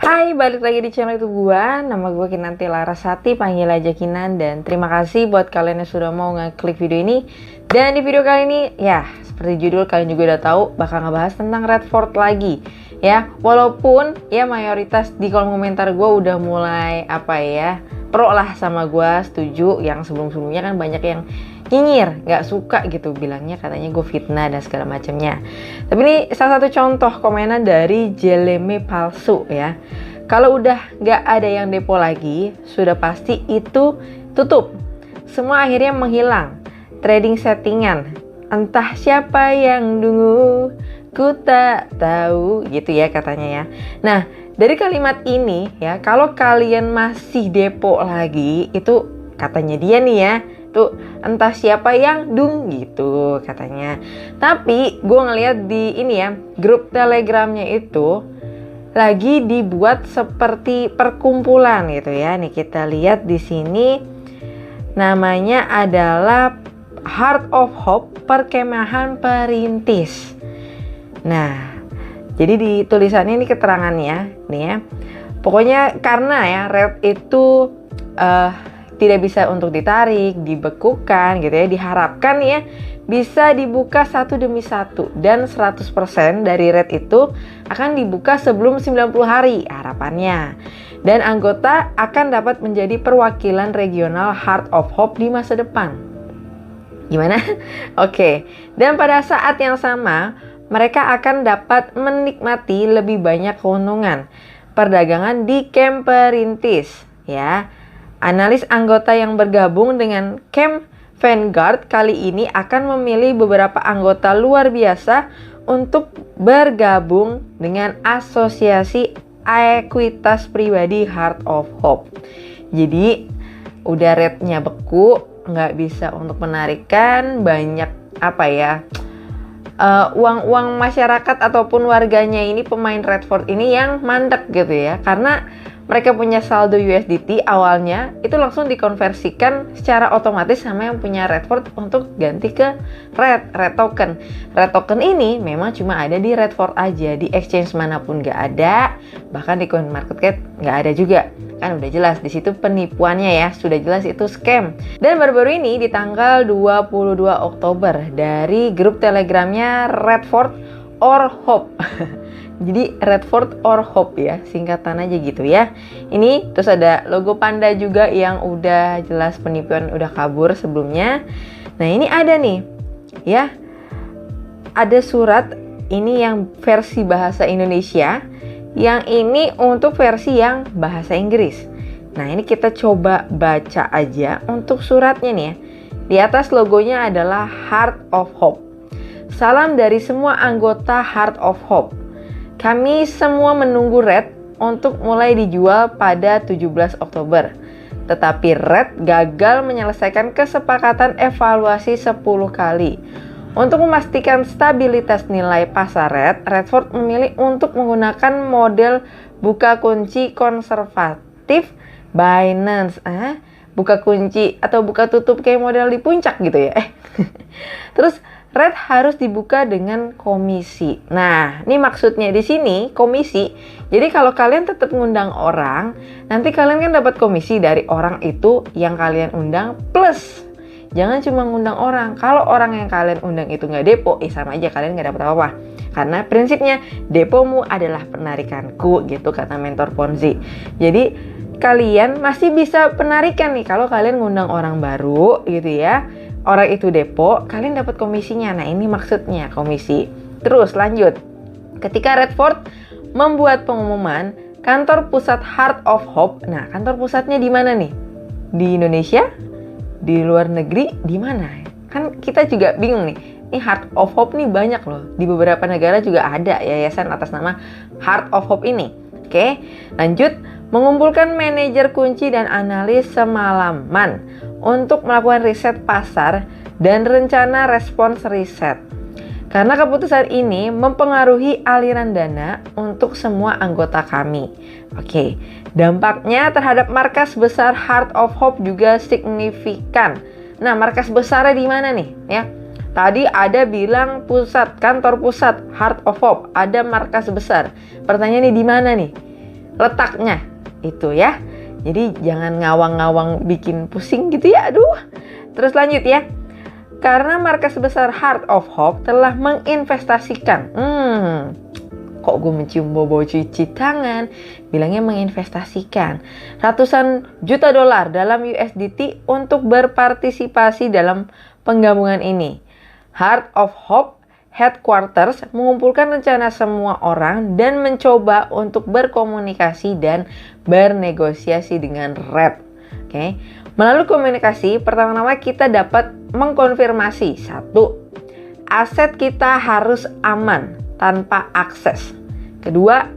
Hai, balik lagi di channel itu gua. Nama gua Kinanti Larasati, panggil aja Kinan. Dan terima kasih buat kalian yang sudah mau ngeklik video ini. Dan di video kali ini, ya seperti judul kalian juga udah tahu, bakal ngebahas tentang Redford lagi. Ya, walaupun ya mayoritas di kolom komentar gua udah mulai pro lah sama gua, setuju. Yang sebelum-sebelumnya kan banyak yang nyinyir, nggak suka gitu, bilangnya katanya gue fitnah dan segala macamnya. Tapi ini salah satu contoh komenan dari Jeleme Palsu ya. Kalau udah nggak ada yang depo lagi, sudah pasti itu tutup. Semua akhirnya menghilang. Trading settingan, entah siapa yang dungu, ku tak tahu gitu ya katanya ya. Nah, dari kalimat ini ya, kalau kalian masih depo lagi, itu katanya dia nih ya, tuh entah siapa yang dung gitu katanya. Tapi gue ngeliat di ini ya, grup telegramnya itu lagi dibuat seperti perkumpulan gitu ya. Nih kita lihat di sini namanya adalah Heart of Hope, Perkemahan Perintis. Nah, jadi di tulisannya ini keterangannya nih ya. Pokoknya karena ya red itu tidak bisa untuk ditarik, dibekukan gitu ya. Diharapkan ya bisa dibuka satu demi satu, dan 100% dari red itu akan dibuka sebelum 90 hari harapannya. Dan anggota akan dapat menjadi perwakilan regional Heart of Hope di masa depan. Gimana? Oke. Dan pada saat yang sama, mereka akan dapat menikmati lebih banyak keuntungan perdagangan di camp perintis ya. Analis anggota yang bergabung dengan Camp Vanguard kali ini akan memilih beberapa anggota luar biasa untuk bergabung dengan Asosiasi Ekuitas Pribadi Heart of Hope. Jadi udah rednya beku, nggak bisa untuk menarikan, banyak uang-uang masyarakat ataupun warganya ini, pemain Redford ini yang mandek gitu ya, karena mereka punya saldo USDT awalnya itu langsung dikonversikan secara otomatis sama yang punya Redford untuk ganti ke Red token. Red token ini memang cuma ada di Redford aja, di exchange manapun nggak ada, bahkan di CoinMarketCap nggak ada juga. Kan udah jelas di situ penipuannya ya, sudah jelas itu scam. Dan baru-baru ini di tanggal 22 Oktober dari grup telegramnya Redford or Hope. Jadi Redford or Hope ya, singkatan aja gitu ya. Ini terus ada logo panda juga yang udah jelas penipuan, udah kabur sebelumnya. Nah ini ada nih ya, ada surat ini yang versi bahasa Indonesia, yang ini untuk versi yang bahasa Inggris. Nah ini kita coba baca aja untuk suratnya nih ya. Di atas logonya adalah Heart of Hope. Salam dari semua anggota Heart of Hope. Kami semua menunggu Red untuk mulai dijual pada 17 Oktober. Tetapi Red gagal menyelesaikan kesepakatan evaluasi 10 kali. Untuk memastikan stabilitas nilai pasar Redford memilih untuk menggunakan model buka kunci konservatif Binance. Buka kunci atau buka tutup kayak model di puncak gitu ya. Terus Red harus dibuka dengan komisi. Nah, ini maksudnya di sini komisi. Jadi kalau kalian tetap ngundang orang, nanti kalian kan dapat komisi dari orang itu yang kalian undang plus. Jangan cuma ngundang orang. Kalau orang yang kalian undang itu nggak depo, sama aja kalian nggak dapat apa-apa. Karena prinsipnya depomu adalah penarikanku gitu kata mentor Ponzi. Jadi kalian masih bisa penarikan nih kalau kalian ngundang orang baru gitu ya. Orang itu depo, kalian dapat komisinya. Nah ini maksudnya komisi. Terus lanjut. Ketika Redford membuat pengumuman kantor pusat Heart of Hope. Nah kantor pusatnya di mana nih? Di Indonesia? Di luar negeri? Di mana? Kan kita juga bingung nih. Ini Heart of Hope nih banyak loh. Di beberapa negara juga ada yayasan atas nama Heart of Hope ini. Oke, lanjut. Mengumpulkan manajer kunci dan analis semalaman untuk melakukan riset pasar dan rencana respons riset. Karena keputusan ini mempengaruhi aliran dana untuk semua anggota kami. Oke, dampaknya terhadap markas besar Heart of Hope juga signifikan. Nah, markas besarnya di mana nih? Ya, tadi ada bilang pusat, kantor pusat Heart of Hope, ada markas besar. Pertanyaannya di mana nih? letaknya itu ya. Jadi jangan ngawang-ngawang bikin pusing gitu ya, aduh. Terus lanjut ya. Karena markas besar Heart of Hope telah menginvestasikan, kok gue mencium bau cuci tangan, bilangnya menginvestasikan ratusan juta dolar dalam USDT untuk berpartisipasi dalam penggabungan ini. Heart of Hope Headquarters mengumpulkan rencana semua orang dan mencoba untuk berkomunikasi dan bernegosiasi dengan Red. Oke. Melalui komunikasi, pertama-tama kita dapat mengkonfirmasi, 1, aset kita harus aman tanpa akses. Kedua,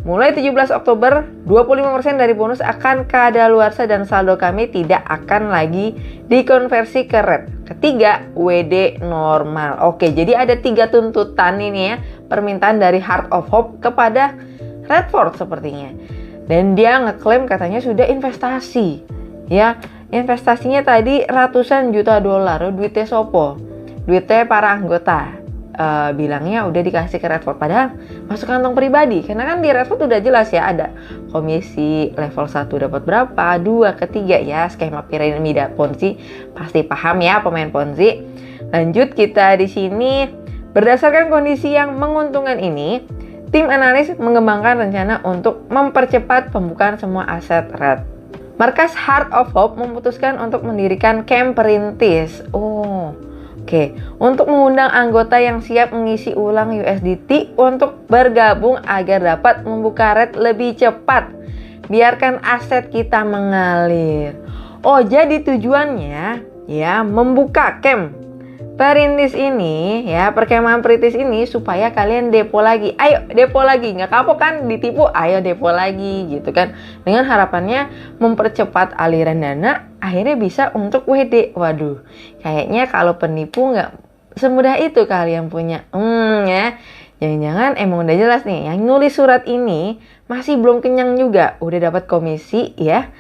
mulai 17 Oktober, 25% dari bonus akan kadaluarsa dan saldo kami tidak akan lagi dikonversi ke Red. Ketiga, WD normal. Oke, jadi ada 3 tuntutan ini ya, permintaan dari Heart of Hope kepada Redford sepertinya. Dan dia ngeklaim katanya sudah investasi. Ya, investasinya tadi ratusan juta dolar, duitnya sopo? Duitnya para anggota. Bilangnya udah dikasih ke Redford, padahal masuk kantong pribadi. Karena kan di Redford udah jelas ya, ada komisi level 1 dapat berapa, 2, ketiga ya, skema piramida Ponzi. Pasti paham ya pemain Ponzi. Lanjut kita di sini, berdasarkan kondisi yang menguntungkan ini, tim analis mengembangkan rencana untuk mempercepat pembukaan semua aset Red. Markas Heart of Hope memutuskan untuk mendirikan camp perintis. Oke, untuk mengundang anggota yang siap mengisi ulang USDT untuk bergabung agar dapat membuka Red lebih cepat. Biarkan aset kita mengalir. Jadi tujuannya ya membuka camp perintis ini ya, perkemahan perintis ini supaya kalian depo lagi. Ayo depo lagi, nggak kapok kan ditipu, ayo depo lagi gitu kan. Dengan harapannya mempercepat aliran dana, akhirnya bisa untuk WD. Waduh, kayaknya kalau penipu nggak semudah itu kalian punya. Ya, jangan-jangan emang udah jelas nih, yang nulis surat ini masih belum kenyang juga, udah dapat komisi ya,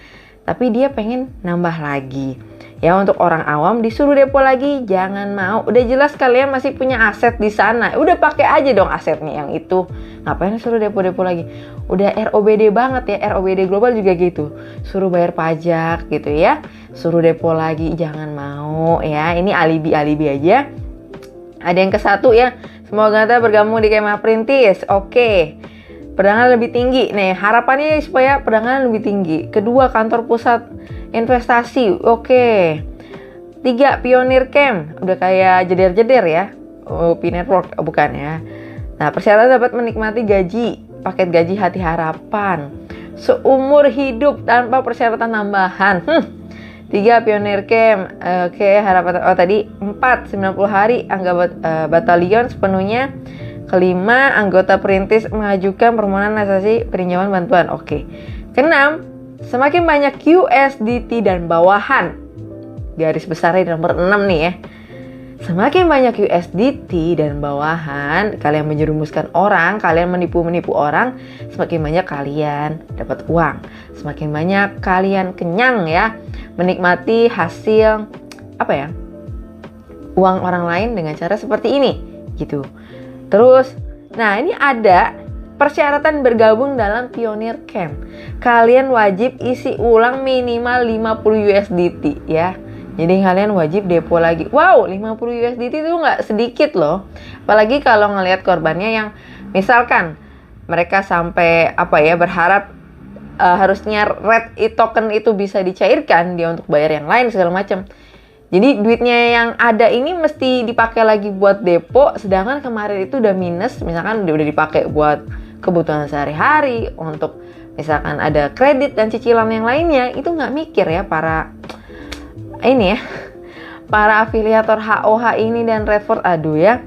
tapi dia pengen nambah lagi. Ya, untuk orang awam disuruh depo lagi, jangan mau. Udah jelas kalian masih punya aset di sana. Udah pakai aja dong asetnya yang itu. Ngapain suruh depo-depo lagi? Udah ROBD banget ya, ROBD global juga gitu. Suruh bayar pajak gitu ya. Suruh depo lagi, jangan mau ya. Ini alibi-alibi aja. Ada yang ke-1 ya. Semoga Anda bergabung di kemah perintis. Oke. Perdagangan lebih tinggi. Nih, harapannya supaya perdagangan lebih tinggi. Kedua, kantor pusat investasi. Oke. 3, Pioneer Camp. Udah kayak jeder-jeder ya. P-Network bukan ya. Nah, persyaratan dapat menikmati paket gaji hati harapan seumur hidup tanpa persyaratan tambahan. 3, Pioneer Camp. Oke, harapan tadi 4, 90 hari anggota batalion sepenuhnya. Kelima, anggota perintis mengajukan permohonan asasi peninjauan bantuan. Oke. Keenam, semakin banyak USDT dan bawahan. Garis besarnya di nomor 6 nih ya. Semakin banyak USDT dan bawahan, kalian menjerumuskan orang, kalian menipu-menipu orang, semakin banyak kalian dapat uang. Semakin banyak kalian kenyang ya, menikmati hasil uang orang lain dengan cara seperti ini gitu. Terus, nah ini ada persyaratan bergabung dalam Pioneer Camp. Kalian wajib isi ulang minimal 50 USDT ya. Jadi kalian wajib depo lagi. Wow, 50 USDT itu nggak sedikit loh. Apalagi kalau ngelihat korbannya yang misalkan mereka sampai berharap harusnya Red token itu bisa dicairkan dia untuk bayar yang lain segala macam. Jadi duitnya yang ada ini mesti dipakai lagi buat depo, sedangkan kemarin itu udah minus, misalkan udah dipakai buat kebutuhan sehari-hari, untuk misalkan ada kredit dan cicilan yang lainnya, itu nggak mikir ya para afiliator HOH ini dan Redford, aduh ya,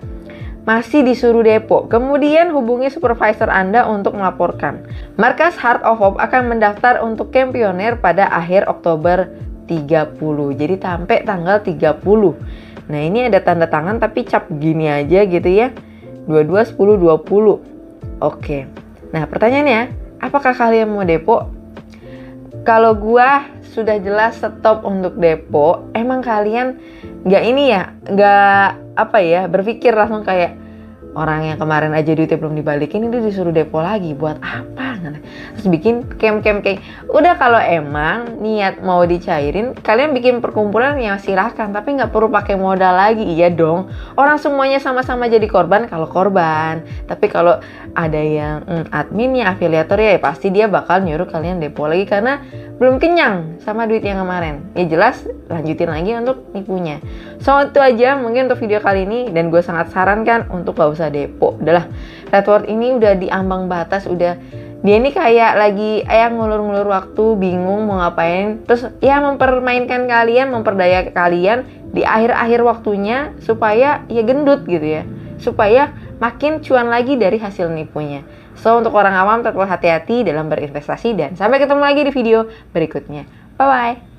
masih disuruh depo. Kemudian hubungi supervisor Anda untuk melaporkan. Markas Heart of Hope akan mendaftar untuk camp pioneer pada akhir Oktober 30. Jadi sampai tanggal 30. Nah, ini ada tanda tangan tapi cap gini aja gitu ya. 22/10/20. Oke. Nah, pertanyaannya, apakah kalian mau depo? Kalau gua sudah jelas stop untuk depo, emang kalian nggak berpikir langsung kayak orang yang kemarin aja duitnya belum dibalikin, itu disuruh depo lagi buat apa? sana. Terus bikin camp kayak udah, kalau emang niat mau dicairin, kalian bikin perkumpulan ya silahkan, tapi nggak perlu pakai modal lagi. Iya dong, orang semuanya sama-sama jadi korban kalau korban. Tapi kalau ada yang adminnya, afiliatornya, ya pasti dia bakal nyuruh kalian depo lagi karena belum kenyang sama duit yang kemarin. Ya jelas lanjutin lagi untuk nipunya. So itu aja mungkin untuk video kali ini, dan gue sangat sarankan untuk gak usah depo. Udahlah, Redword ini udah di ambang batas, udah dia ini kayak lagi ngulur-ngulur waktu, bingung mau ngapain, terus ya mempermainkan kalian, memperdaya kalian di akhir-akhir waktunya supaya ya gendut gitu ya, supaya makin cuan lagi dari hasil nipunya. So untuk orang awam tetap hati-hati dalam berinvestasi, dan sampai ketemu lagi di video berikutnya. Bye bye.